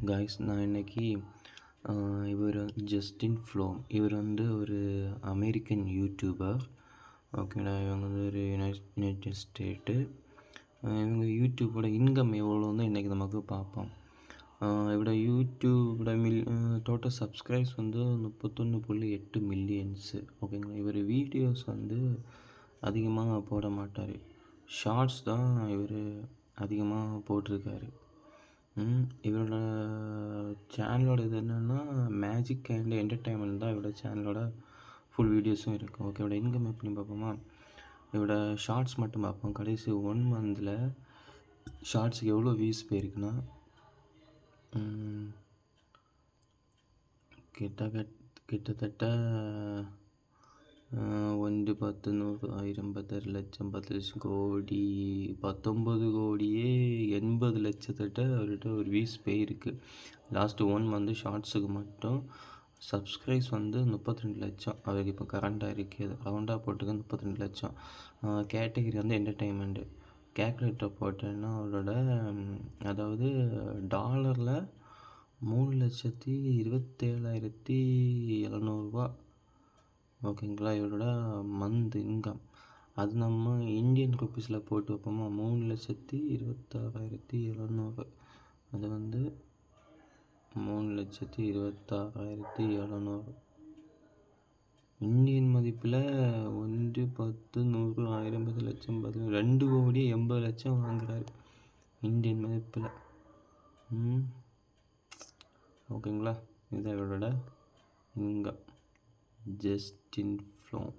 Guys நான் இன்னைக்கு இவர் ஜஸ்டின் ஃப்ளோம் இவர் வந்து ஒரு அமெரிக்கன் யூடியூபர். ஓகேங்களா, இவங்க வந்து ஒரு யுனைடெட் ஸ்டேட்டு. இவங்க யூடியூப்போட இன்கம் எவ்வளோன்னு இன்றைக்கி நமக்கு பார்ப்போம். இவரோட யூடியூபோட டோட்டல் சப்ஸ்கிரைப்ஸ் வந்து 31.8 மில்லியன்ஸு. ஓகேங்களா, இவர் வீடியோஸ் வந்து அதிகமாக போட மாட்டார், ஷார்ட்ஸ் தான் இவர் அதிகமாக போட்டிருக்காரு. இவரோட சேனலோட இது என்னென்னா மேஜிக் அண்ட் என்டர்டைன்மெண்ட் தான் இவரோட சேனலோட ஃபுல் வீடியோஸும் இருக்குது. ஓகே, இவரோட இன்கம் எப்படின்னு பார்ப்போமா? இவரோட ஷார்ட்ஸ் மட்டும் பார்ப்போம். கடைசி 1 மந்தில் ஷார்ட்ஸுக்கு எவ்வளோ வியூஸ் போயிருக்குன்னா கிட்டத்தட்ட 1 10 100 1000 10 லட்சம் 10 லட்சம் கோடி 19,80,00,000 அவர்கிட்ட ஒரு வியூஸ் போயிருக்கு. லாஸ்ட்டு 1 மந்த் ஷார்ட்ஸுக்கு மட்டும் சப்ஸ்கிரைப்ஸ் வந்து 32 லட்சம். அவருக்கு இப்போ கரண்டாக இருக்குது, ரவுண்டாக போட்டுக்க 32 லட்சம். கேட்டகிரி வந்து என்டர்டெயின்மெண்ட்டு. கேல்குலேட்டர் போட்டேன்னா அவரோட அதாவது டாலரில் 3,27,700 ஓகேங்களா இவரோட மந்த் இன்கம். அது நம்ம இந்தியன் ருப்பீஸில் போட்டு வைப்போமா, 3,26,700. அது வந்து 3,26,700 இந்தியன் மதிப்பில் 1 10 100 1000 10 லட்சம் 2,80,00,000 வாங்குறாரு இந்தியன் மதிப்பில். ஓகேங்களா, இதுதான் இவரோட இன்கம். ஜஸ்டின் ஃப்ளோம்.